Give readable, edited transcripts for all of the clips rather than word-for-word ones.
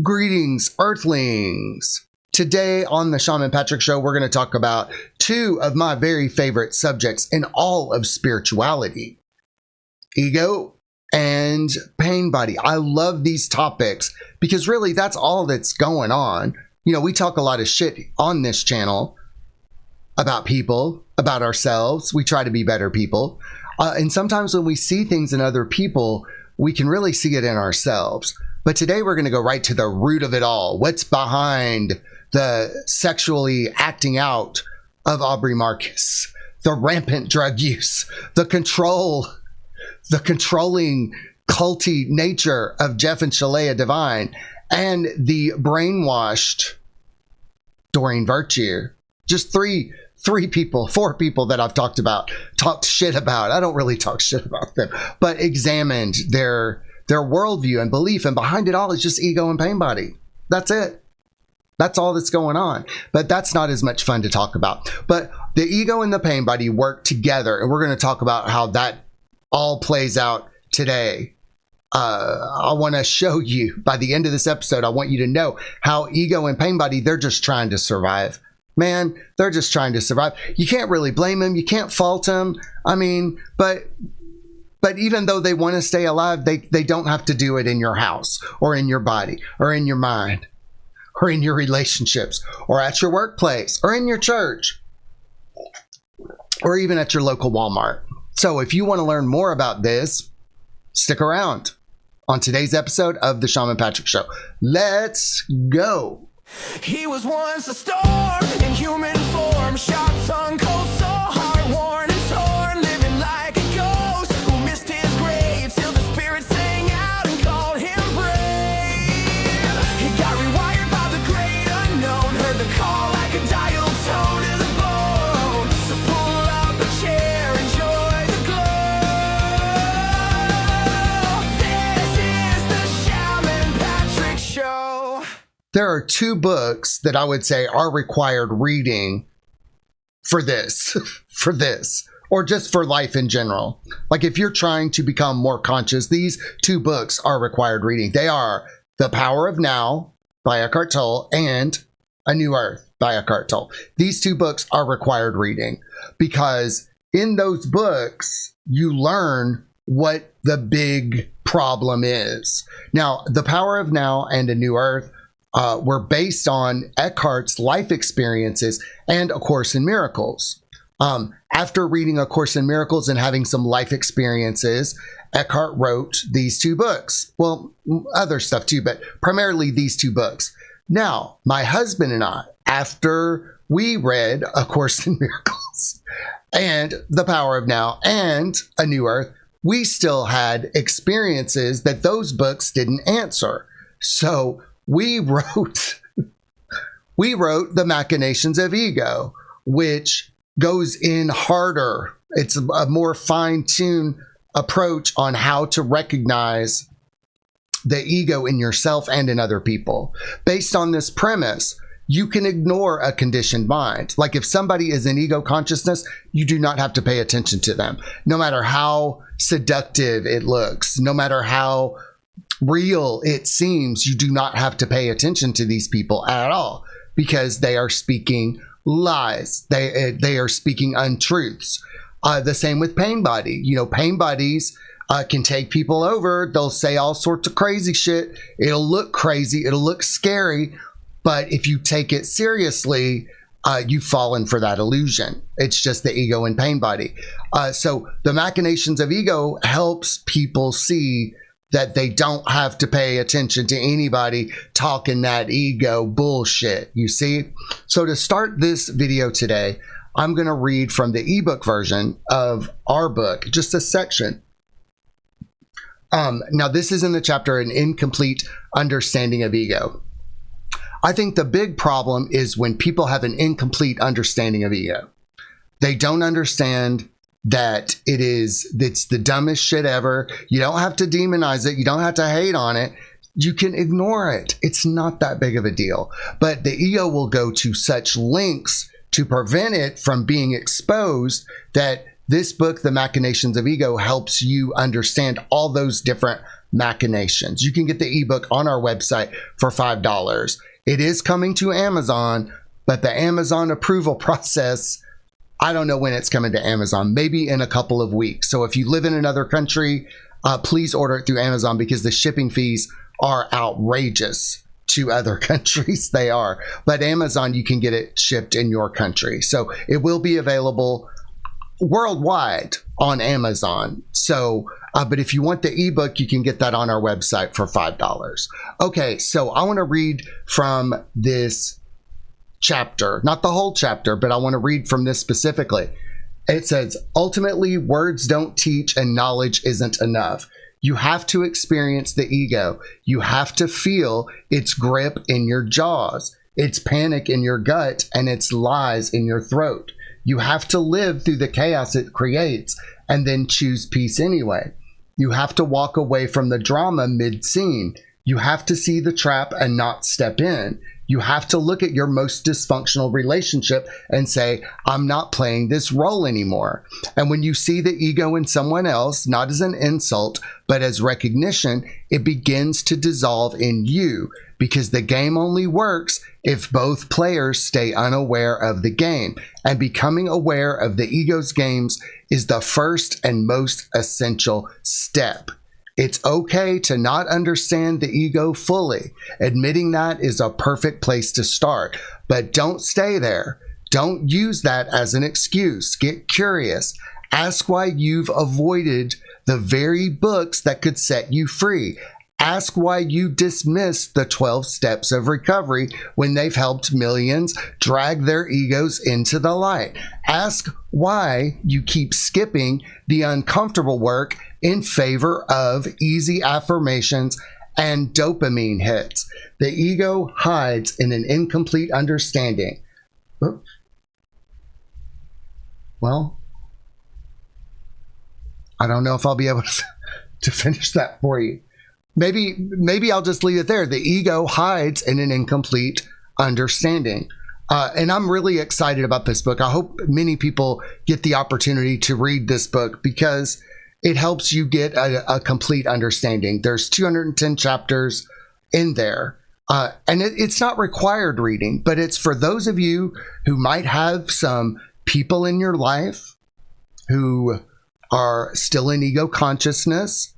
Greetings, Earthlings! Today on the Shaman Patrick Show, we're going to talk about two of my very favorite subjects in all of spirituality. Ego and pain body. I love these topics because really that's all that's going on. You know, we talk a lot of shit on this channel about people, about ourselves. We try to be better people. And sometimes when we see things in other people, we can really see it in ourselves. But today we're going to go right to the root of it all. What's behind the sexually acting out of Aubrey Marcus, the rampant drug use, the controlling culty nature of Jeff and Shalea Divine, and the brainwashed Doreen Virtue. Just four people that I've talked shit about. I don't really talk shit about them, but examined their worldview and belief, and behind it all is just ego and pain body. That's it. That's all that's going on. But that's not as much fun to talk about. But the ego and the pain body work together, and we're going to talk about how that all plays out today. I want to show you, by the end of this episode, I want you to know how ego and pain body, they're just trying to survive. Man, they're just trying to survive. You can't really blame them. You can't fault them. I mean, but even though they want to stay alive, they don't have to do it in your house or in your body or in your mind or in your relationships or at your workplace or in your church or even at your local Walmart. So if you want to learn more about this, stick around on today's episode of the Shaman Patrick Show. Let's go. He was once a storm in human form, sharp tongue, cold soul, heart worn and torn, living like a ghost who missed his grave till the spirit sang out and called him brave. He got rewired by the great unknown, heard the call like a dial tone to the bone. So pull up a chair, enjoy the glow. This is the Shaman Patrick Show. There are two books that I would say are required reading for this, or just for life in general. Like if you're trying to become more conscious, these two books are required reading. They are The Power of Now by Eckhart Tolle and A New Earth by Eckhart Tolle. These two books are required reading because in those books, you learn what the big problem is. Now, The Power of Now and A New Earth were based on Eckhart's life experiences and A Course in Miracles. After reading A Course in Miracles and having some life experiences, Eckhart wrote these two books. Well, other stuff too, but primarily these two books. Now, my husband and I, after we read A Course in Miracles and The Power of Now and A New Earth, we still had experiences that those books didn't answer. So we wrote The Machinations of Ego, which goes in harder. It's a more fine-tuned approach on how to recognize the ego in yourself and in other people. Based on this premise, you can ignore a conditioned mind. Like if somebody is in ego consciousness, you do not have to pay attention to them. No matter how seductive it looks, no matter how real it seems, you do not have to pay attention to these people at all because they are speaking lies. They are speaking untruths. The same with pain body. You know, pain bodies can take people over. They'll say all sorts of crazy shit. It'll look crazy. It'll look scary. But if you take it seriously, you've fallen for that illusion. It's just the ego and pain body. So the Machinations of Ego helps people see that they don't have to pay attention to anybody talking that ego bullshit, you see? So to start this video today, I'm going to read from the ebook version of our book, just a section. Now, this is in the chapter, An Incomplete Understanding of Ego. I think the big problem is when people have an incomplete understanding of ego. They don't understand that it's the dumbest shit ever. You don't have to demonize it. You don't have to hate on it. You can ignore it. It's not that big of a deal. But the ego will go to such lengths to prevent it from being exposed that this book, The Machinations of Ego, helps you understand all those different Machinations. You can get the ebook on our website for $5. It is coming to Amazon, but the Amazon approval process, I don't know when it's coming to Amazon, maybe in a couple of weeks. So if you live in another country, please order it through Amazon because the shipping fees are outrageous to other countries. They are. But Amazon, you can get it shipped in your country. So it will be available worldwide on Amazon. So, but if you want the ebook, you can get that on our website for $5. Okay, so I want to read from this chapter, not the whole chapter, but I want to read from this specifically. It says, ultimately, words don't teach and knowledge isn't enough. You have to experience the ego. You have to feel its grip in your jaws, its panic in your gut, and its lies in your throat. You have to live through the chaos it creates and then choose peace anyway. You have to walk away from the drama mid-scene. You have to see the trap and not step in. You have to look at your most dysfunctional relationship and say, I'm not playing this role anymore. And when you see the ego in someone else, not as an insult, but as recognition, it begins to dissolve in you, because the game only works if both players stay unaware of the game. And becoming aware of the ego's games is the first and most essential step. It's okay to not understand the ego fully. Admitting that is a perfect place to start, but don't stay there. Don't use that as an excuse. Get curious. Ask why you've avoided the very books that could set you free. Ask why you dismiss the 12 steps of recovery when they've helped millions drag their egos into the light. Ask why you keep skipping the uncomfortable work in favor of easy affirmations and dopamine hits. The ego hides in an incomplete understanding. Oops. Well, I don't know if I'll be able to finish that for you. Maybe I'll just leave it there. The ego hides in an incomplete understanding. And I'm really excited about this book. I hope many people get the opportunity to read this book because it helps you get a complete understanding. There's 210 chapters in there. And it's not required reading, but it's for those of you who might have some people in your life who are still in ego consciousness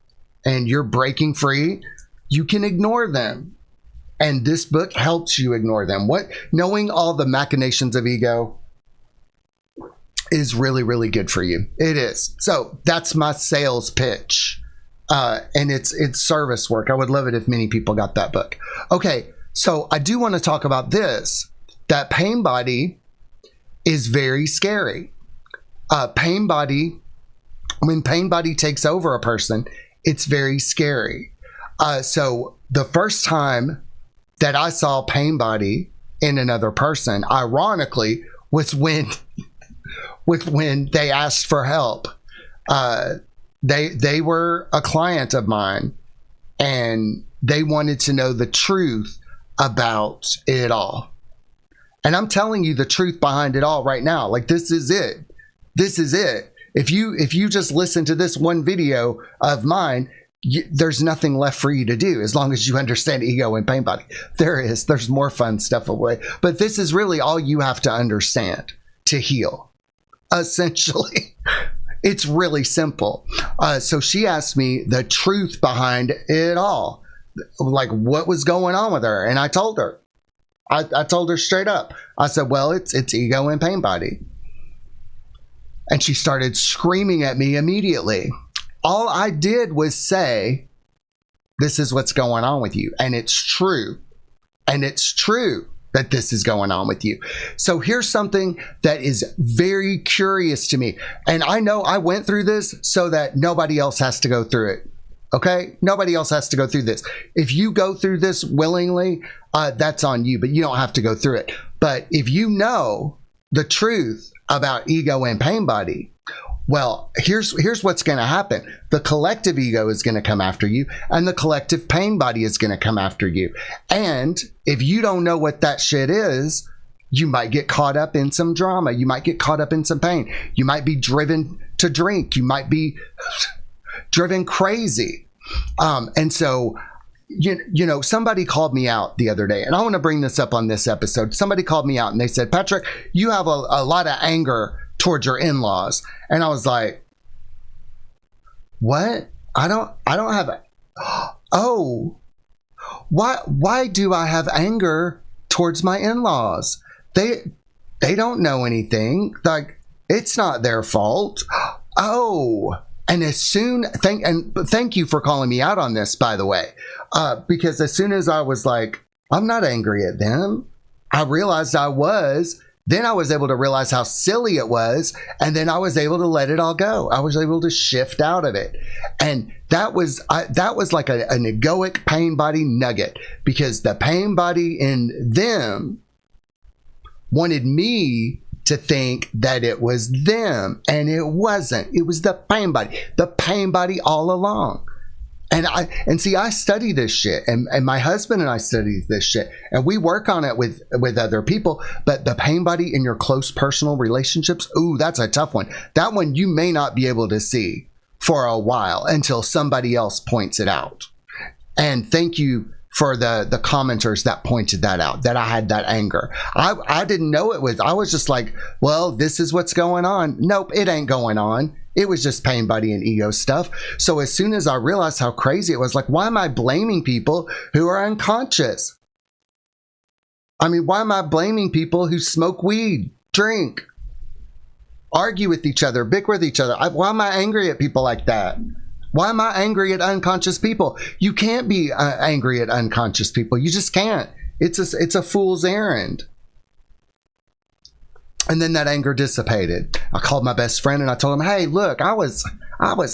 and you're breaking free. You can ignore them. And this book helps you ignore them. Knowing all the machinations of ego is really, really good for you. It is. So that's my sales pitch. And it's service work. I would love it if many people got that book. Okay, so I do want to talk about this, that pain body is very scary. Pain body, when pain body takes over a person, it's very scary. So the first time that I saw pain body in another person, ironically, was when they asked for help. They were a client of mine and they wanted to know the truth about it all. And I'm telling you the truth behind it all right now. Like, this is it. This is it. If you just listen to this one video of mine, there's nothing left for you to do as long as you understand ego and pain body. There's more fun stuff away. But this is really all you have to understand to heal. Essentially, it's really simple. So she asked me the truth behind it all, like what was going on with her. And I told her, I told her straight up. I said, well, it's ego and pain body. And she started screaming at me immediately. All I did was say, this is what's going on with you. And it's true. And it's true that this is going on with you. So here's something that is very curious to me. And I know I went through this so that nobody else has to go through it. Okay? Nobody else has to go through this. If you go through this willingly, that's on you, but you don't have to go through it. But if you know the truth about ego and pain body, well, here's what's going to happen. The collective ego is going to come after you, and the collective pain body is going to come after you. And if you don't know what that shit is, you might get caught up in some drama. You might get caught up in some pain. You might be driven to drink. You might be driven crazy. And so, you know, somebody called me out the other day, and I want to bring this up on this episode. Somebody called me out and they said, Patrick, you have a lot of anger towards your in-laws. And I was like, what? I don't have it. Oh, why do I have anger towards my in-laws? They don't know anything. Like, it's not their fault. Oh, and thank you for calling me out on this, by the way, because as soon as I was like, I'm not angry at them, I realized I was. Then I was able to realize how silly it was, and then I was able to let it all go. I was able to shift out of it, and that was like an egoic pain body nugget, because the pain body in them wanted me to think that it was them, and it wasn't. It was the pain body all along. And I study this shit, and my husband and I study this shit, and we work on it with other people. But the pain body in your close personal relationships, ooh, that's a tough one. That one you may not be able to see for a while until somebody else points it out. And thank you for the commenters that pointed that out, that I had that anger. I didn't know it was. I was just like, well, this is what's going on. Nope, it ain't going on. It was just pain body and ego stuff. So as soon as I realized how crazy it was, like, why am I blaming people who are unconscious? I mean, why am I blaming people who smoke weed, drink, argue with each other, bicker with each other? Why am I angry at people like that? Why am I angry at unconscious people? You can't be angry at unconscious people. You just can't. It's a fool's errand. And then that anger dissipated. I called my best friend and I told him, hey, look, I was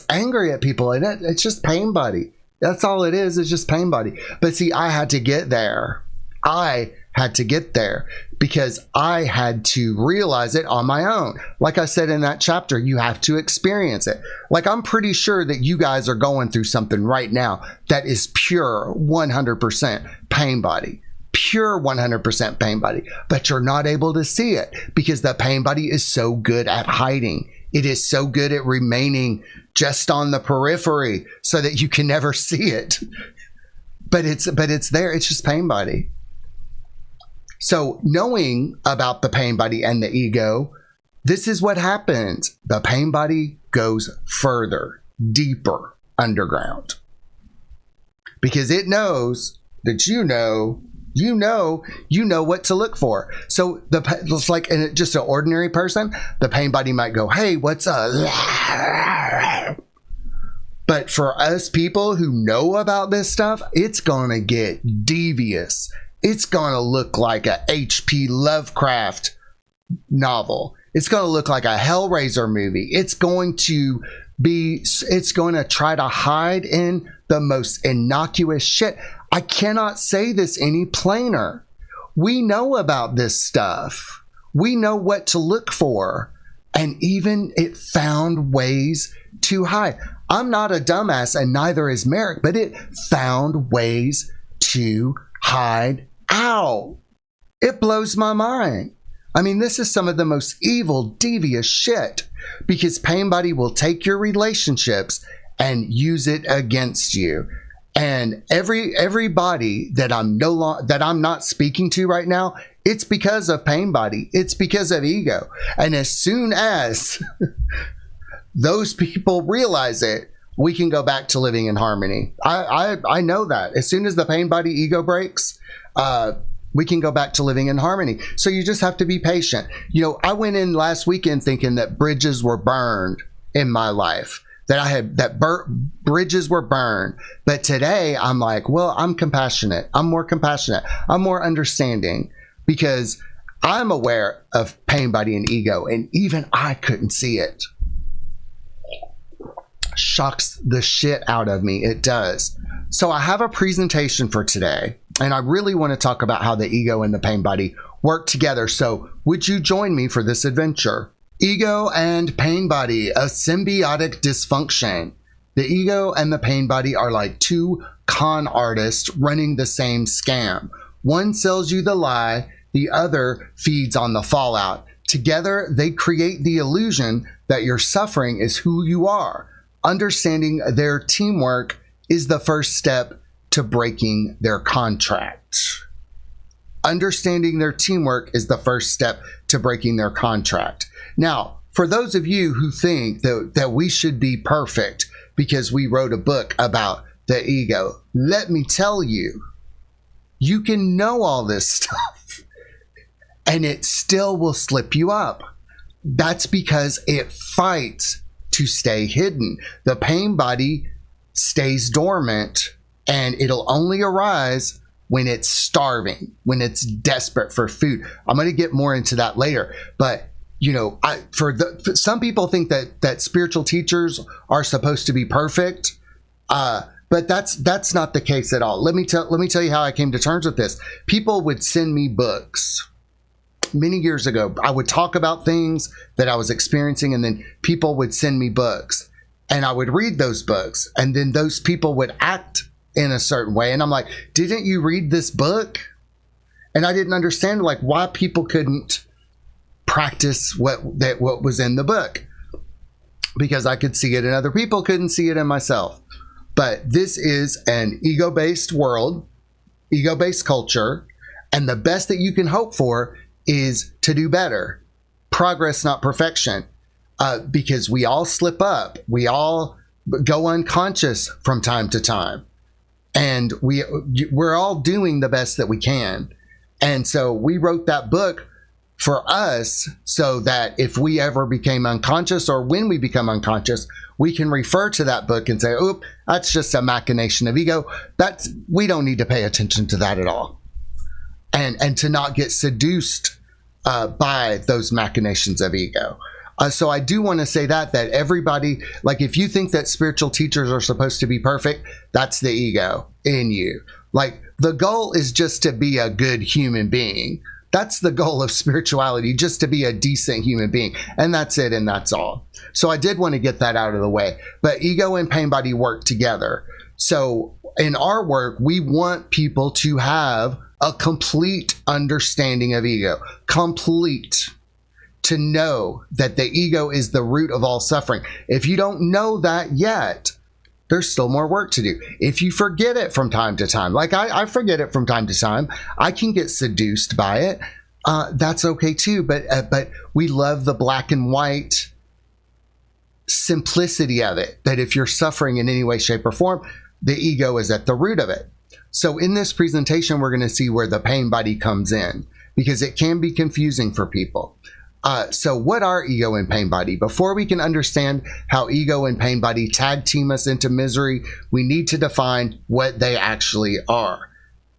angry at people, and it's just pain body. That's all it is. It's just pain body. But see, I had to get there. I had to get there because I had to realize it on my own. Like I said in that chapter, you have to experience it. Like, I'm pretty sure that you guys are going through something right now that is pure 100% pain body. Pure 100% pain body, but you're not able to see it because the pain body is so good at hiding. It is so good at remaining just on the periphery so that you can never see it. But it's there. It's just pain body. So knowing about the pain body and the ego, this is what happens. The pain body goes further, deeper underground, because it knows that you know what to look for. So it's like just an ordinary person, the pain body might go, hey, what's up? But for us people who know about this stuff, it's gonna get devious. It's gonna look like a H.P. Lovecraft novel. It's gonna look like a Hellraiser movie. It's going to try to hide in the most innocuous shit. I cannot say this any plainer. We know about this stuff. We know what to look for. And even it found ways to hide. I'm not a dumbass, and neither is Merrick, but it found ways to hide out. It blows my mind. I mean, this is some of the most evil, devious shit, because pain body will take your relationships and use it against you. And everybody that I'm not speaking to right now, it's because of pain body. It's because of ego. And as soon as those people realize it, we can go back to living in harmony. I know that. As soon as the pain body ego breaks, we can go back to living in harmony. So you just have to be patient. You know, I went in last weekend thinking that bridges were burned in my life. Bridges were burned. But today I'm like, well, I'm compassionate. I'm more compassionate. I'm more understanding, because I'm aware of pain body and ego, and even I couldn't see it. Shocks the shit out of me. It does. So I have a presentation for today, and I really want to talk about how the ego and the pain body work together. So would you join me for this adventure? Ego and pain body, a symbiotic dysfunction. The ego and the pain body are like two con artists running the same scam. One sells you the lie, the other feeds on the fallout. Together, they create the illusion that your suffering is who you are. Understanding their teamwork is the first step to breaking their contract. Understanding their teamwork is the first step to breaking their contract. Now, for those of you who think that we should be perfect because we wrote a book about the ego, let me tell you, you can know all this stuff and it still will slip you up. That's because it fights to stay hidden. The pain body stays dormant and it'll only arise when it's starving, when it's desperate for food. I'm going to get more into that later. But, some people think that spiritual teachers are supposed to be perfect. But that's not the case at all. Let me tell you how I came to terms with this. People would send me books many years ago. I would talk about things that I was experiencing, and then people would send me books, and I would read those books, and then those people would act in a certain way, and I'm like, didn't you read this book? And I didn't understand why people couldn't practice what was in the book, because I could see it and other people couldn't see it in myself. But this is an ego-based world, ego-based culture, and the best that you can hope for is to do better. Progress, not perfection. Because we all slip up. We all go unconscious from time to time. And we're all doing the best that we can. And so we wrote that book for us so that if we ever became unconscious, or when we become unconscious, we can refer to that book and say, "Oop, that's just a machination of ego. We don't need to pay attention to that at all." And to not get seduced by those machinations of ego. So I do want to say that everybody, if you think that spiritual teachers are supposed to be perfect, that's the ego in you. The goal is just to be a good human being. That's the goal of spirituality, just to be a decent human being. And that's it, and that's all. So I did want to get that out of the way. But ego and pain body work together. So in our work, we want people to have a complete understanding of ego. Complete. To know that the ego is the root of all suffering. If you don't know that yet, there's still more work to do. If you forget it from time to time, I forget it from time to time, I can get seduced by it. That's okay too. But we love the black and white simplicity of it, that if you're suffering in any way, shape, or form, the ego is at the root of it. So in this presentation, we're going to see where the pain body comes in, because it can be confusing for people. So what are ego and pain body? Before we can understand how ego and pain body tag team us into misery, we need to define what they actually are.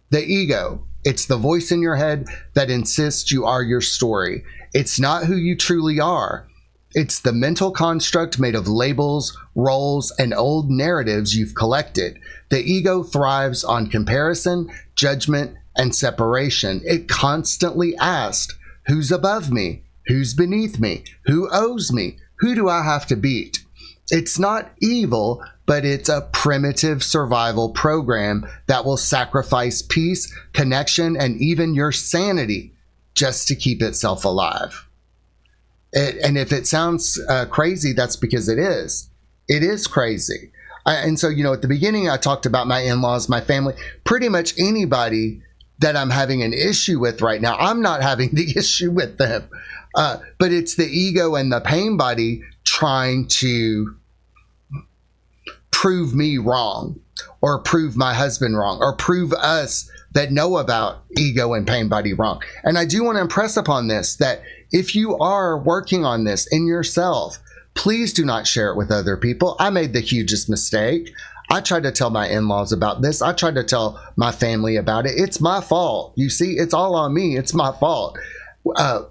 The ego, it's the voice in your head that insists you are your story. It's not who you truly are. It's the mental construct made of labels, roles, and old narratives you've collected. The ego thrives on comparison, judgment, and separation. It constantly asks, who's above me? Who's beneath me? Who owes me? Who do I have to beat? It's not evil, but it's a primitive survival program that will sacrifice peace, connection, and even your sanity just to keep itself alive. And if it sounds crazy, that's because it is. It is crazy. And so, at the beginning, I talked about my in-laws, my family, pretty much anybody that I'm having an issue with right now. I'm not having the issue with them. But it's the ego and the pain body trying to prove me wrong, or prove my husband wrong, or prove us that know about ego and pain body wrong. And I do want to impress upon this, that if you are working on this in yourself, please do not share it with other people. I made the hugest mistake. I tried to tell my in-laws about this. I tried to tell my family about it. It's my fault. You see, it's all on me. It's my fault.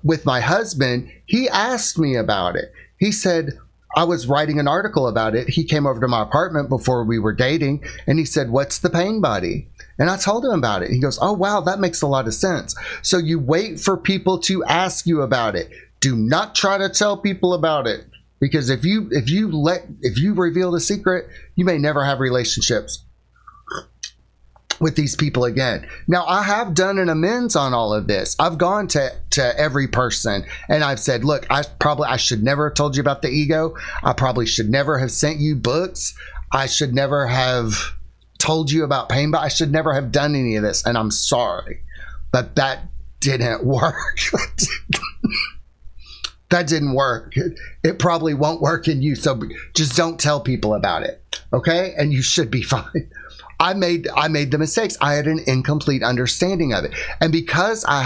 With my husband, he asked me about it. He said, I was writing an article about it. He came over to my apartment before we were dating, and he said, what's the pain body? And I told him about it. He goes, oh, wow, that makes a lot of sense. So you wait for people to ask you about it. Do not try to tell people about it, because if you reveal the secret, you may never have relationships with these people again. Now, I have done an amends on all of this. I've gone to every person and I've said, look, I should never have told you about the ego. I probably should never have sent you books. I should never have told you about pain, but I should never have done any of this, and I'm sorry. But that didn't work. That didn't work. It probably won't work in you, so just don't tell people about it, okay? And you should be fine. I made the mistakes. I had an incomplete understanding of it. And because I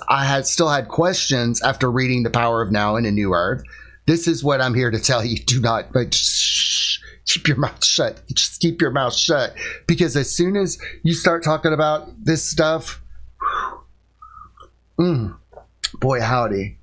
had still had questions after reading The Power of Now and A New Earth, this is what I'm here to tell you. Do not, but shh, keep your mouth shut. Just keep your mouth shut. Because as soon as you start talking about this stuff, boy, howdy.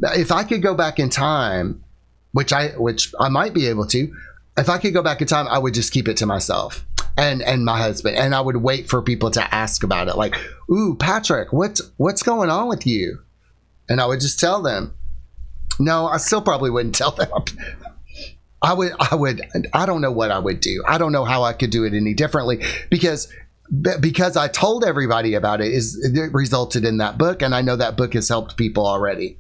If I could go back in time, which I might be able to, if I could go back in time, I would just keep it to myself and my husband, and I would wait for people to ask about it. Like, ooh, Patrick, what's going on with you? And I would just tell them. No, I still probably wouldn't tell them. I don't know what I would do. I don't know how I could do it any differently because I told everybody about it, it resulted in that book. And I know that book has helped people already.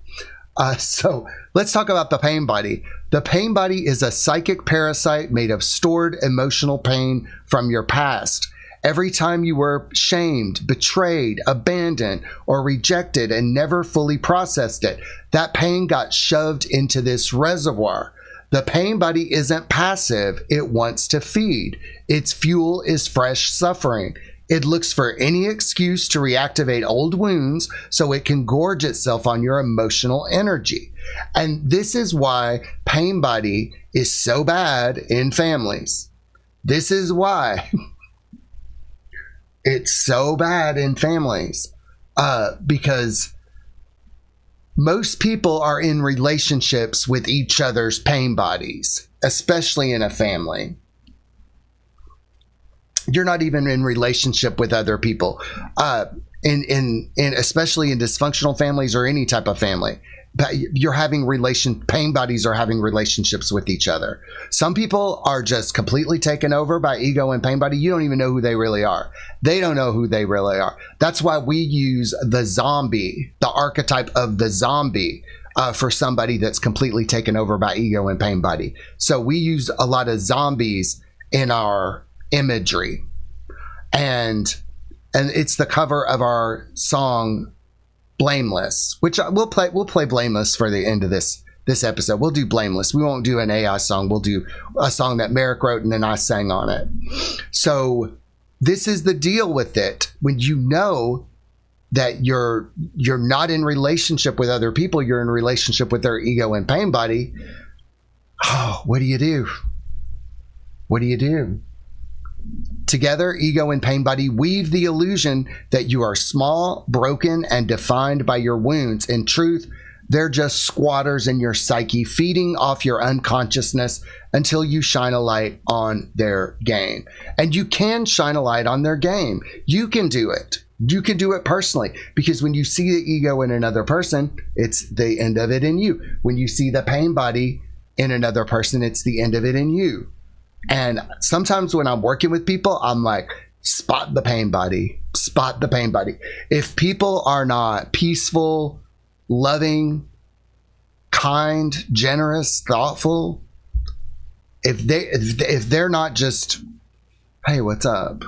So let's talk about the pain body. The pain body is a psychic parasite made of stored emotional pain from your past. Every time you were shamed, betrayed, abandoned, or rejected and never fully processed it, that pain got shoved into this reservoir. The pain body isn't passive. It wants to feed. Its fuel is fresh suffering. It looks for any excuse to reactivate old wounds so it can gorge itself on your emotional energy. And this is why pain body is so bad in families. This is why it's so bad in families. Because most people are in relationships with each other's pain bodies, especially in a family. You're not even in relationship with other people, in especially in dysfunctional families or any type of family. But you're having pain bodies are having relationships with each other. Some people are just completely taken over by ego and pain body. You don't even know who they really are. They don't know who they really are. That's why we use the zombie, the archetype of the zombie, for somebody that's completely taken over by ego and pain body. So we use a lot of zombies in our imagery, and it's the cover of our song Blameless, which we'll play Blameless for the end of this episode. We'll do Blameless. We won't do an AI song. We'll do a song that Merrick wrote and then I sang on it. So this is the deal with it. When you know that you're not in relationship with other people, you're in relationship with their ego and pain body. Oh, what do you do? What do you do? Together, ego and pain body weave the illusion that you are small, broken, and defined by your wounds. In truth, they're just squatters in your psyche, feeding off your unconsciousness until you shine a light on their game. And you can shine a light on their game. You can do it. You can do it personally, because when you see the ego in another person, it's the end of it in you. When you see the pain body in another person, it's the end of it in you. And sometimes when I'm working with people, I'm like, spot the pain body, spot the pain body. If people are not peaceful, loving, kind, generous, thoughtful, if they're not just, hey, what's up?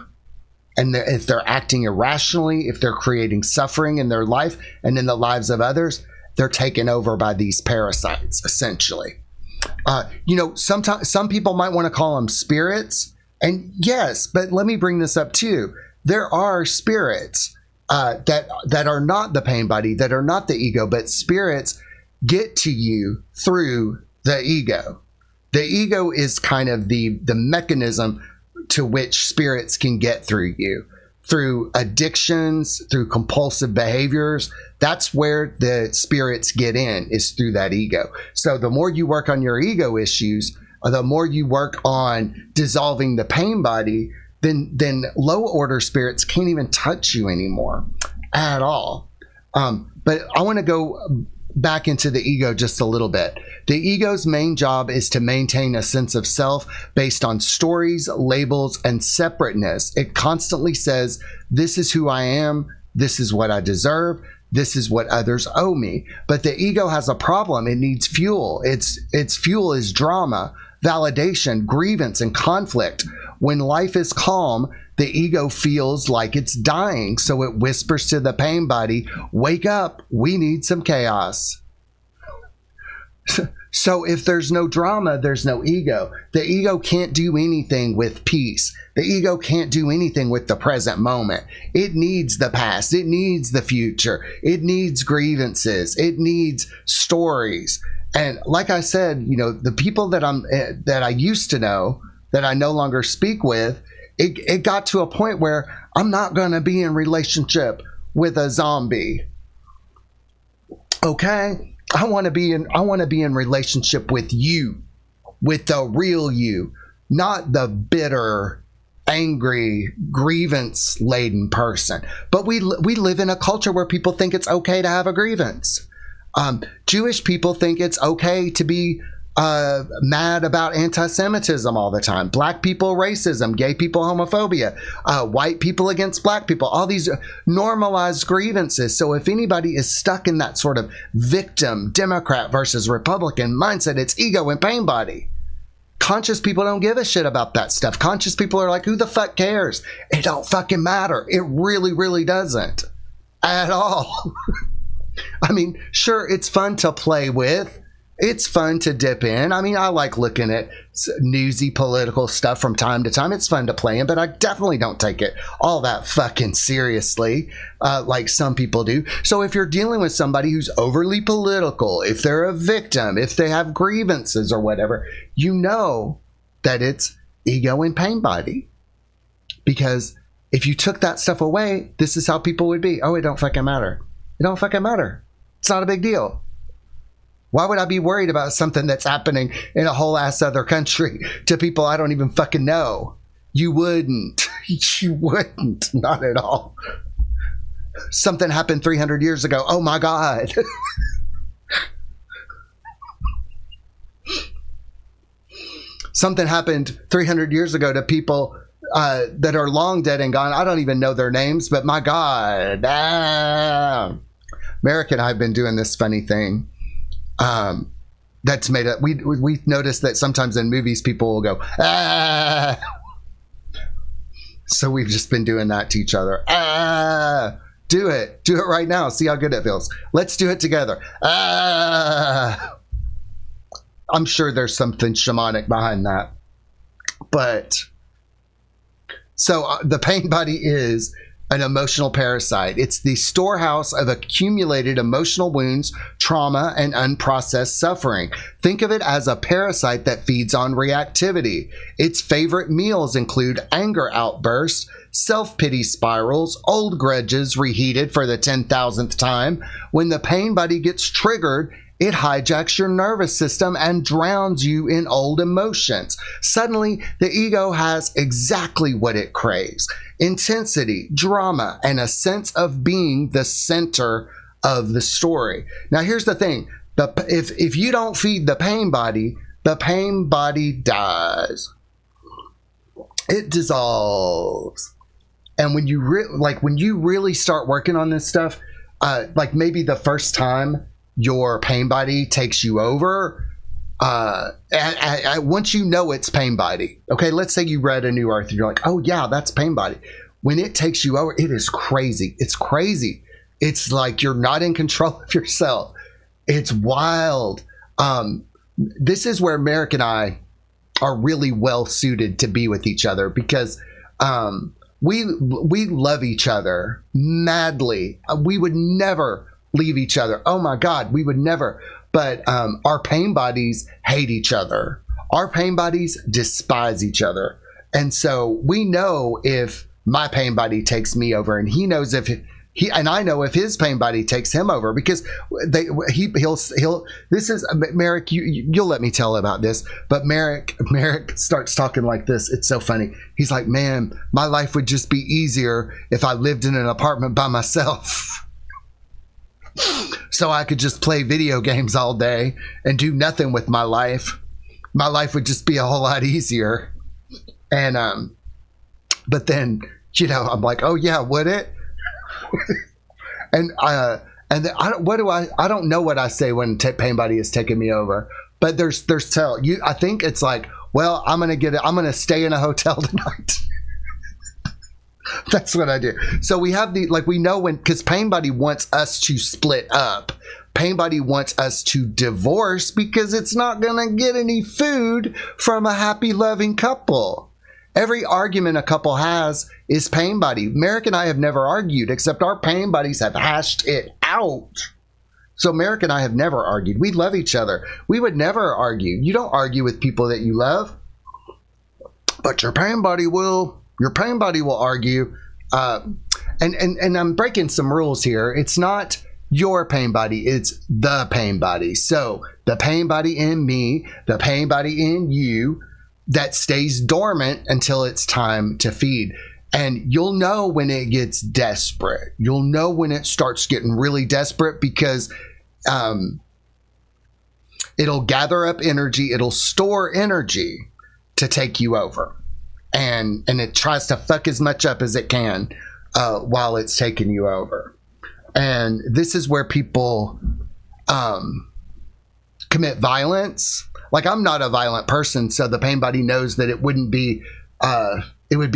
And if they're acting irrationally, if they're creating suffering in their life and in the lives of others, they're taken over by these parasites, essentially. Sometimes some people might want to call them spirits, and yes, but let me bring this up too. There are spirits that are not the pain body, that are not the ego, but spirits get to you through the ego. The ego is kind of the mechanism to which spirits can get through you, through addictions, through compulsive behaviors. That's where the spirits get in, is through that ego. So the more you work on your ego issues, or the more you work on dissolving the pain body, then low order spirits can't even touch you anymore at all. But I want to go back into the ego just a little bit. The ego's main job is to maintain a sense of self based on stories, labels, and separateness. It constantly says, this is who I am, this is what I deserve, this is what others owe me. But the ego has a problem. It needs fuel. Its fuel is drama. validation, grievance, and conflict. When life is calm, the ego feels like it's dying, so it whispers to the pain body, wake up, we need some chaos. So if there's no drama, there's no ego. The ego can't do anything with peace. The ego can't do anything with the present moment. It needs the past. It needs the future. It needs grievances. It needs stories. And like I said, you know, the people that I used to know, that I no longer speak with, it got to a point where I'm not going to be in relationship with a zombie. Okay? I want to be in relationship with you, with the real you, not the bitter, angry, grievance-laden person. But we live in a culture where people think it's okay to have a grievance. Jewish people think it's okay to be mad about anti-Semitism all the time. Black people, racism. Gay people, homophobia. White people against black people. All these normalized grievances. So if anybody is stuck in that sort of victim, Democrat versus Republican mindset, it's ego and pain body. Conscious people don't give a shit about that stuff. Conscious people are like, who the fuck cares? It don't fucking matter. It really, really doesn't. At all. I mean, sure, it's fun to play with. It's fun to dip in. I mean, I like looking at newsy political stuff from time to time. It's fun to play in, but I definitely don't take it all that fucking seriously like some people do. So if you're dealing with somebody who's overly political, if they're a victim, if they have grievances or whatever, you know that it's ego and pain body. Because if you took that stuff away, this is how people would be. Oh, it don't fucking matter. It don't fucking matter. It's not a big deal. Why would I be worried about something that's happening in a whole ass other country to people I don't even fucking know? You wouldn't. You wouldn't. Not at all. Something happened 300 years ago. Oh my God. Something happened 300 years ago to people that are long dead and gone. I don't even know their names, but my God. Merrick and I have been doing this funny thing. That's made up. We noticed that sometimes in movies people will go, ah. So we've just been doing that to each other. Ah, do it right now. See how good it feels. Let's do it together. Ah. I'm sure there's something shamanic behind that. But so the pain body is an emotional parasite. It's the storehouse of accumulated emotional wounds, trauma, and unprocessed suffering. Think of it as a parasite that feeds on reactivity. Its favorite meals include anger outbursts, self-pity spirals, old grudges reheated for the 10,000th time. When the pain body gets triggered, it hijacks your nervous system and drowns you in old emotions. Suddenly, the ego has exactly what it craves: intensity, drama, and a sense of being the center of the story. Now, here's the thing. If you don't feed the pain body dies. It dissolves. And when you really start working on this stuff, like maybe the first time your pain body takes you over, once you know it's pain body, okay, let's say you read A New Earth and you're like, oh yeah, that's pain body. When it takes you over, it is crazy. It's crazy. It's like you're not in control of yourself. It's wild. This is where Merrick and I are really well suited to be with each other, because we love each other madly. We would never leave each other. Oh my God, we would never. But our pain bodies hate each other. Our pain bodies despise each other. And so we know if my pain body takes me over, and he knows if he, and I know if his pain body takes him over, because he'll this is Merrick, you'll let me tell about this, but Merrick starts talking like this. It's so funny. He's like, man, my life would just be easier if I lived in an apartment by myself. So I could just play video games all day and do nothing with my life. My life would just be a whole lot easier. And but then, you know, I'm like, oh yeah, would it? And I don't know what I say when pain body is taking me over. But there's I think it's like, well, I'm gonna stay in a hotel tonight. That's what I do. So we have we know when, because Pain Buddy wants us to split up. Pain Buddy wants us to divorce because it's not gonna get any food from a happy, loving couple. Every argument a couple has is Pain Buddy. Merrick and I have never argued, except our Pain Buddies have hashed it out. So Merrick and I have never argued. We love each other. We would never argue. You don't argue with people that you love, but your Pain Buddy will. Your Pain Buddy will argue. And I'm breaking some rules here. It's not your Pain Buddy. It's the Pain Buddy. So the Pain Buddy in me, the Pain Buddy in you, that stays dormant until it's time to feed. And you'll know when it gets desperate. You'll know when it starts getting really desperate because it'll gather up energy. It'll store energy to take you over. And it tries to fuck as much up as it can while it's taking you over. And this is where people commit violence. Like, I'm not a violent person, so the Pain Buddy knows that it would be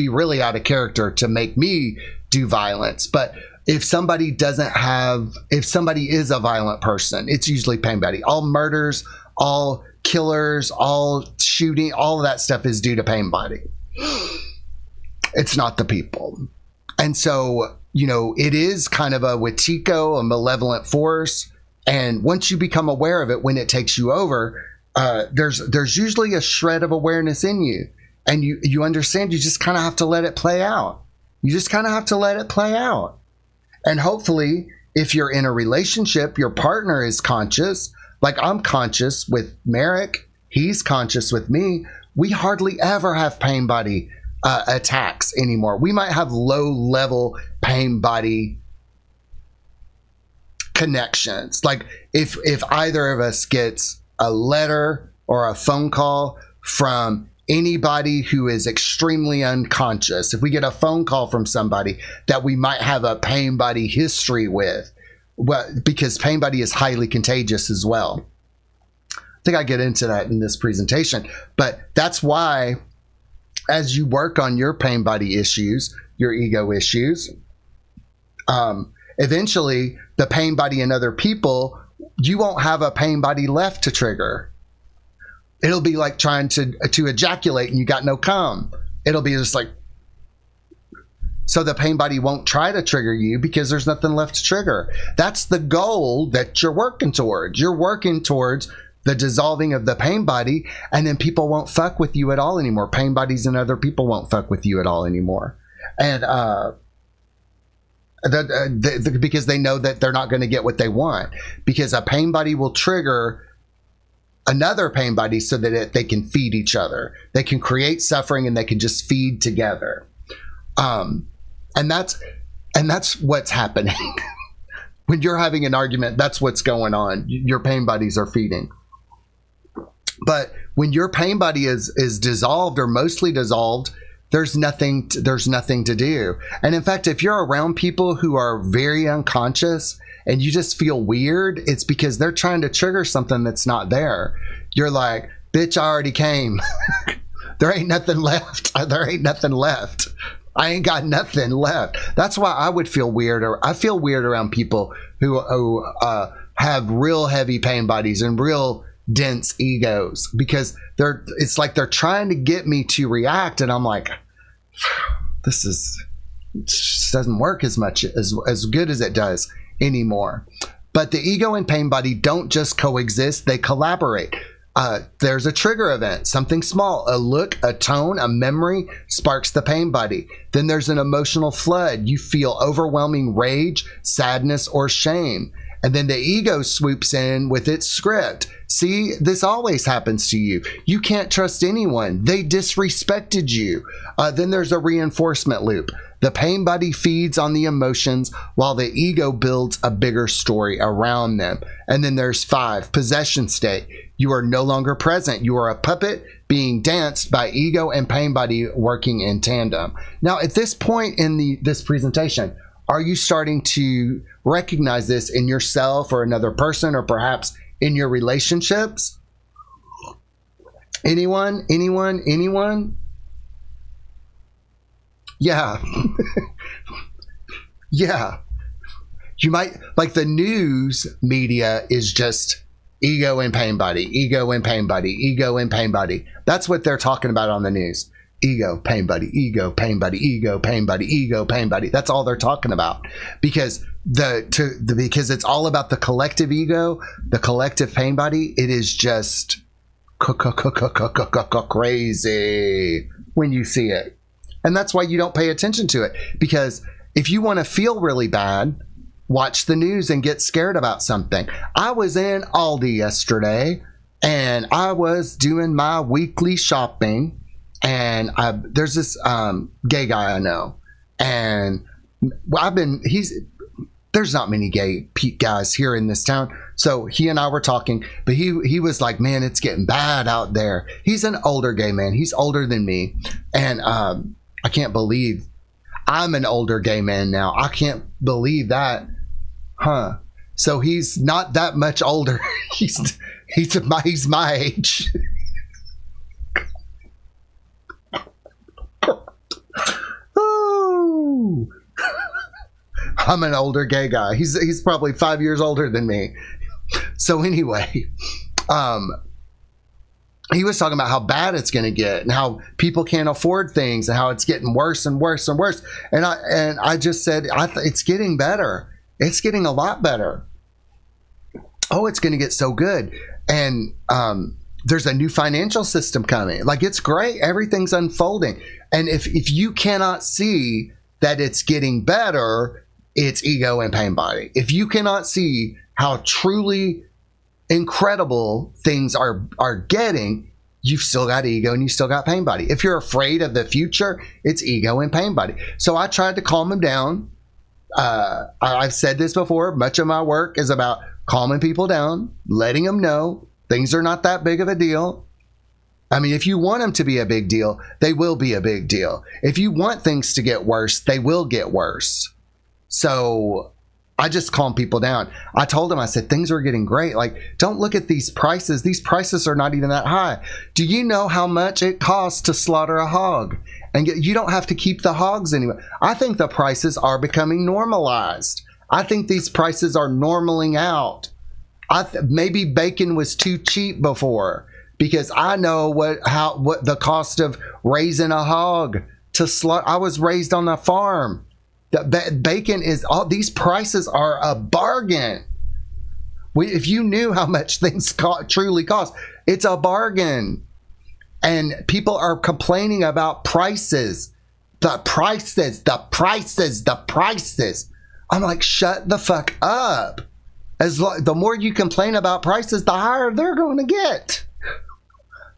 really out of character to make me do violence. But if somebody is a violent person, it's usually Pain Buddy. All murders, all killers, all shooting, all of that stuff is due to Pain Buddy. It's not the people. And so, it is kind of a Wetiko, a malevolent force. And once you become aware of it, when it takes you over, there's usually a shred of awareness in you. And you understand you just kind of have to let it play out. You just kind of have to let it play out. And hopefully, if you're in a relationship, your partner is conscious. Like, I'm conscious with Merrick. He's conscious with me. We hardly ever have Pain Buddy attacks anymore. We might have low-level Pain Buddy connections. Like, if either of us gets a letter or a phone call from anybody who is extremely unconscious, if we get a phone call from somebody that we might have a Pain Buddy history with, well, because Pain Buddy is highly contagious as well. I think I get into that in this presentation, but that's why as you work on your Pain Buddy issues, your ego issues, eventually the Pain Buddy and other people, you won't have a Pain Buddy left to trigger. It'll be like trying to ejaculate and you got no cum. It'll be just like, so the Pain Buddy won't try to trigger you because there's nothing left to trigger. That's the goal that you're working towards. You're working towards the dissolving of the Pain Buddy, and then people won't fuck with you at all anymore. Pain Buddies and other people won't fuck with you at all anymore. And because they know that they're not going to get what they want. Because a Pain Buddy will trigger another Pain Buddy so that they can feed each other. They can create suffering and they can just feed together. And that's what's happening. When you're having an argument, that's what's going on. Your Pain Buddies are feeding. But when your Pain Buddy is dissolved or mostly dissolved, there's nothing to do. And in fact, if you're around people who are very unconscious and you just feel weird, it's because they're trying to trigger something that's not there. You're like, bitch, I already came. There ain't nothing left. There ain't nothing left. I ain't got nothing left. That's why I would feel weird, or I feel weird around people who have real heavy Pain Buddies and real dense egos, because it's like they're trying to get me to react, and I'm like, this just doesn't work as much as good as it does anymore. But the ego and Pain Buddy don't just coexist, they collaborate. There's a trigger event, something small, a look, a tone, a memory sparks the Pain Buddy. Then there's an emotional flood. You feel overwhelming rage, sadness, or shame. And then the ego swoops in with its script. See, this always happens to you. You can't trust anyone. They disrespected you. Then there's a reinforcement loop. The Pain Buddy feeds on the emotions while the ego builds a bigger story around them. And then there's 5, possession state. You are no longer present. You are a puppet being danced by ego and Pain Buddy working in tandem. Now, at this point in this presentation, are you starting to recognize this in yourself or another person, or perhaps in your relationships? Anyone? Yeah. Yeah. You might, like, the news media is just ego and pain body, ego and pain body, ego and pain body. That's what they're talking about on the news. Ego, pain body, ego, pain body, ego, pain body, ego, pain body. That's all they're talking about, because because it's all about the collective ego, the collective pain body. It is just crazy when you see it. And that's why you don't pay attention to it, because if you want to feel really bad, watch the news and get scared about something. I was in Aldi yesterday and I was doing my weekly shopping, and there's this gay guy I know, and there's not many gay guys here in this town. So he and I were talking, but he was like, man, it's getting bad out there. He's an older gay man. He's older than me. And I can't believe I'm an older gay man now. I can't believe that. Huh. So he's not that much older. He's my age. Oh. I'm an older gay guy. He's probably 5 years older than me. So anyway, he was talking about how bad it's going to get and how people can't afford things and how it's getting worse and worse and worse. And I just said, it's getting better. It's getting a lot better. Oh, it's going to get so good. And there's a new financial system coming. Like, it's great. Everything's unfolding. And if you cannot see that it's getting better, it's ego and pain body. If you cannot see how truly incredible things are getting, you've still got ego and you still got pain body. If you're afraid of the future, it's ego and pain body. So I tried to calm him down. I've said this before. Much of my work is about calming people down, letting them know things are not that big of a deal. I mean, if you want them to be a big deal, they will be a big deal. If you want things to get worse, they will get worse. So I just calm people down. I told him, I said, things are getting great. Like, don't look at these prices. These prices are not even that high. Do you know how much it costs to slaughter a hog? And you don't have to keep the hogs anyway. I think the prices are becoming normalized. I think these prices are normaling out. Maybe bacon was too cheap before, because I know what the cost of raising a hog to slaughter. I was raised on a farm. The bacon is all these prices are a bargain. If you knew how much things truly cost, it's a bargain. And people are complaining about prices. The prices. I'm like, shut the fuck up. The more you complain about prices, the higher they're going to get.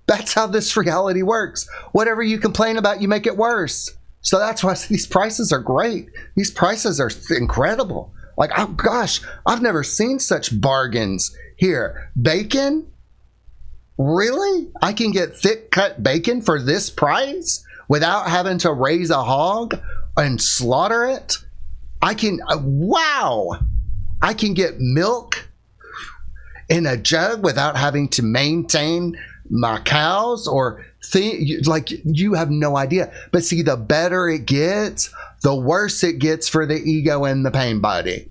That's how this reality works. Whatever you complain about, you make it worse. So that's why these prices are great. These prices are incredible. Like, oh gosh, I've never seen such bargains here. Bacon? Really? I can get thick cut bacon for this price without having to raise a hog and slaughter it? Wow! I can get milk in a jug without having to maintain my cows or like, you have no idea. But see, the better it gets, the worse it gets for the ego and the pain body.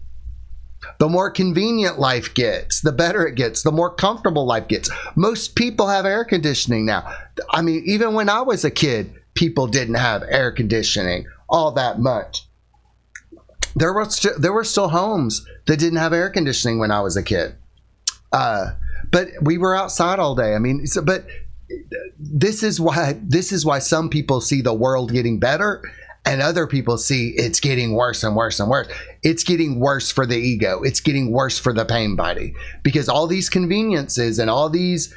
The more convenient life gets, the better it gets, the more comfortable life gets. Most people have air conditioning now. I mean, even when I was a kid, people didn't have air conditioning all that much. There were still homes that didn't have air conditioning when I was a kid. But we were outside all day. I mean, but this is why some people see the world getting better and other people see it's getting worse and worse and worse. It's getting worse for the ego. It's getting worse for the pain body, because all these conveniences and all these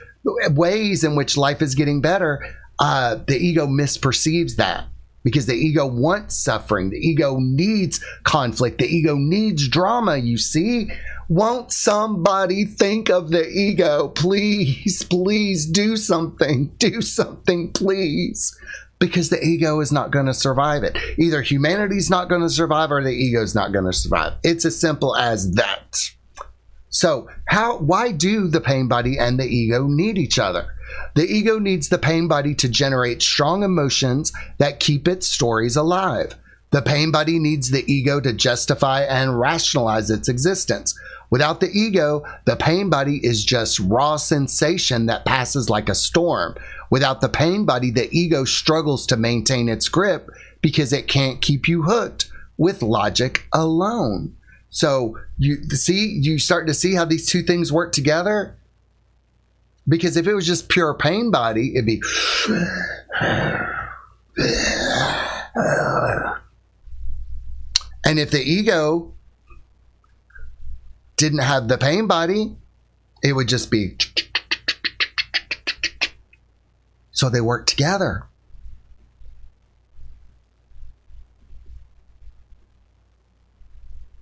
ways in which life is getting better, the ego misperceives that, because the ego wants suffering. The ego needs conflict. The ego needs drama, you see. Won't somebody think of the ego? Please, please do something. Do something, please. Because the ego is not going to survive it. Either humanity's not going to survive or the ego's not going to survive. It's as simple as that. So why do the pain body and the ego need each other? The ego needs the pain body to generate strong emotions that keep its stories alive. The pain body needs the ego to justify and rationalize its existence. Without the ego, the pain body is just raw sensation that passes like a storm. Without the pain body, the ego struggles to maintain its grip because it can't keep you hooked with logic alone. So you start to see how these two things work together? Because if it was just pure pain body, it'd be and if the ego didn't have the pain body, it would just be. So they work together.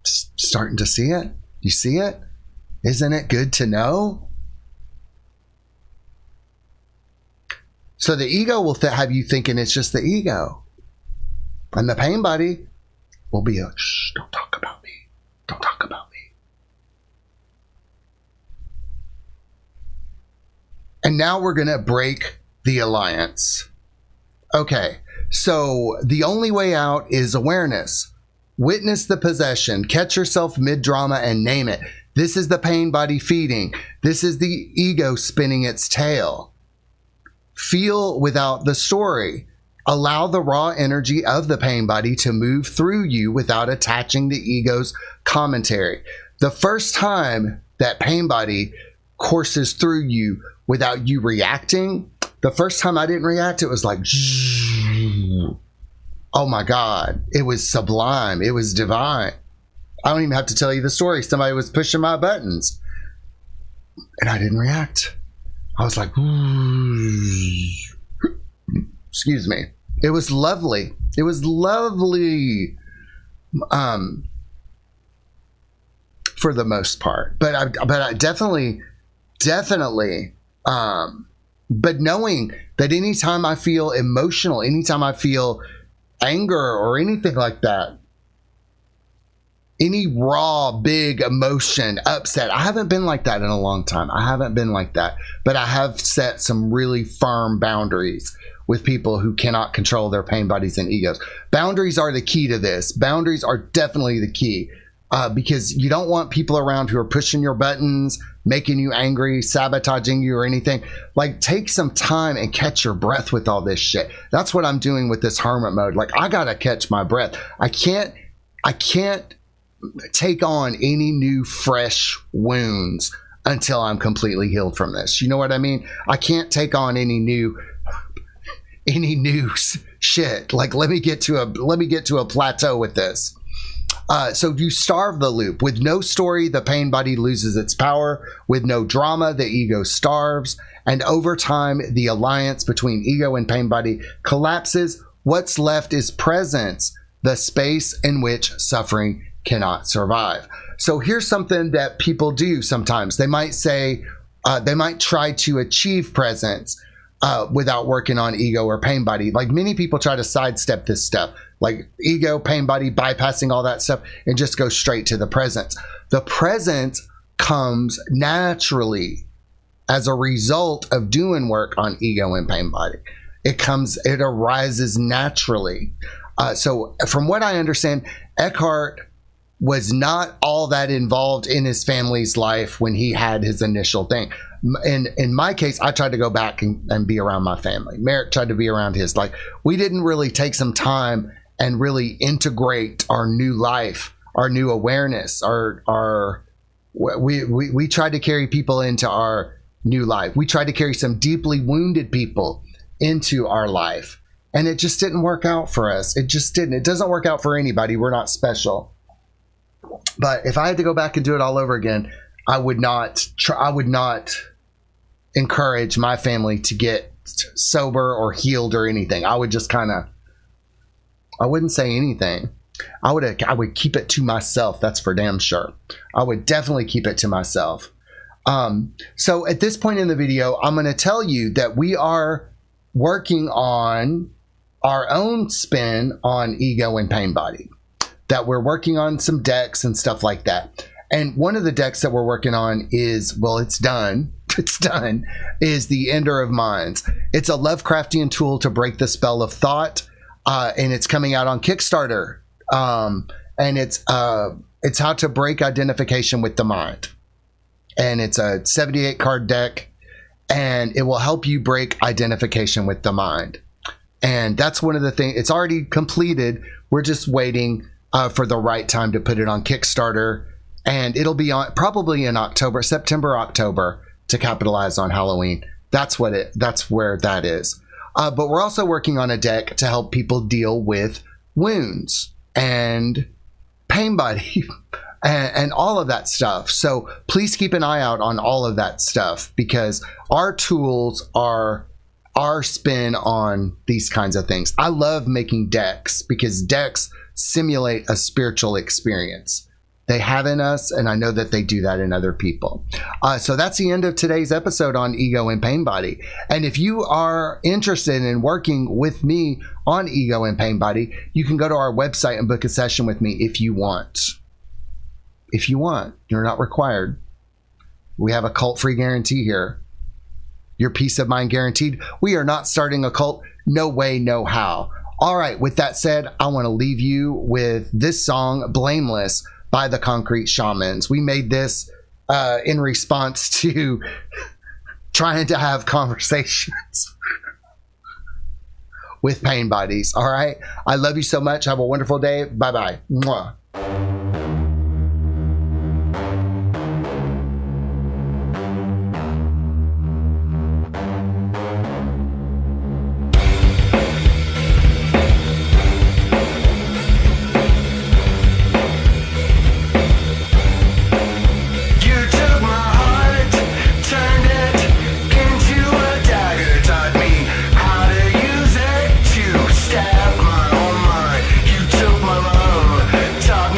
Starting to see it? You see it? Isn't it good to know? So the ego will have you thinking it's just the ego. And the pain body will be a, shh, don't talk about me. Don't talk about me. And now we're going to break the alliance. Okay, so the only way out is awareness. Witness the possession. Catch yourself mid-drama and name it. This is the pain body feeding. This is the ego spinning its tail. Feel without the story. Allow the raw energy of the pain body to move through you without attaching the ego's commentary. The first time that pain body courses through you without you reacting, the first time I didn't react, it was like, oh my God, it was sublime. It was divine. I don't even have to tell you the story. Somebody was pushing my buttons and I didn't react. I was like, excuse me. It was lovely. It was lovely. For the most part, but I definitely, but knowing that anytime I feel emotional, anytime I feel anger or anything like that, any raw, big emotion, upset, I haven't been like that in a long time. I haven't been like that, but I have set some really firm boundaries with people who cannot control their pain bodies and egos. Boundaries are the key to this. Boundaries are definitely the key. Because you don't want people around who are pushing your buttons, making you angry, sabotaging you or anything. Like, take some time and catch your breath with all this shit. That's what I'm doing with this hermit mode. Like, I gotta catch my breath. I can't take on any new fresh wounds until I'm completely healed from this. You know what I mean? I can't take on any new shit. Like, let me get to a plateau with this. So you starve the loop. With no story, the pain body loses its power. With no drama, the ego starves. And over time, the alliance between ego and pain body collapses. What's left is presence, the space in which suffering cannot survive. So here's something that people do sometimes. They might say, they might try to achieve presence without working on ego or pain body. Like, many people try to sidestep this stuff. Like ego, pain body, bypassing all that stuff and just go straight to the presence. The presence comes naturally as a result of doing work on ego and pain body. It arises naturally. So from what I understand, Eckhart was not all that involved in his family's life when he had his initial thing. And in my case, I tried to go back and be around my family. Merrick tried to be around his. Like, we didn't really take some time and really integrate our new life, our new awareness, we tried to carry people into our new life. We tried to carry some deeply wounded people into our life, and it just didn't work out for us. It just didn't. It doesn't work out for anybody. We're not special. But if I had to go back and do it all over again, I would not encourage my family to get sober or healed or anything. I would just I wouldn't say anything. I would keep it to myself. That's for damn sure. I would definitely keep it to myself. So at this point in the video, I'm going to tell you that we are working on our own spin on ego and pain body. That we're working on some decks and stuff like that. And one of the decks that we're working on is, well, it's done. it's done, is the Ender of Minds. It's a Lovecraftian tool to break the spell of thought, and it's coming out on Kickstarter. And it's how to break identification with the mind. And it's a 78 card deck, and it will help you break identification with the mind. And that's one of the things. It's already completed. We're just waiting for the right time to put it on Kickstarter, and it'll be on probably in September, October, to capitalize on Halloween. That's where that is. But we're also working on a deck to help people deal with wounds and pain body and all of that stuff. So please keep an eye out on all of that stuff, because our tools are our spin on these kinds of things. I love making decks because decks simulate a spiritual experience. They have in us, and I know that they do that in other people. So that's the end of today's episode on Ego and Pain Body. And if you are interested in working with me on Ego and Pain Body, you can go to our website and book a session with me if you want. If you want, you're not required. We have a cult-free guarantee here. Your peace of mind guaranteed. We are not starting a cult. No way, no how. All right, with that said, I want to leave you with this song, Blameless, by the Concrete Shamans. We made this in response to trying to have conversations with pain bodies. All right. I love you so much. Have a wonderful day. Bye-bye. Mwah. Taught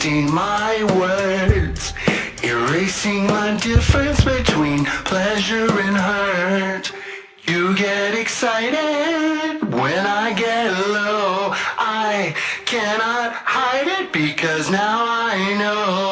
twisting my words, erasing my difference between pleasure and hurt. You get excited when I get low. I cannot hide it because now I know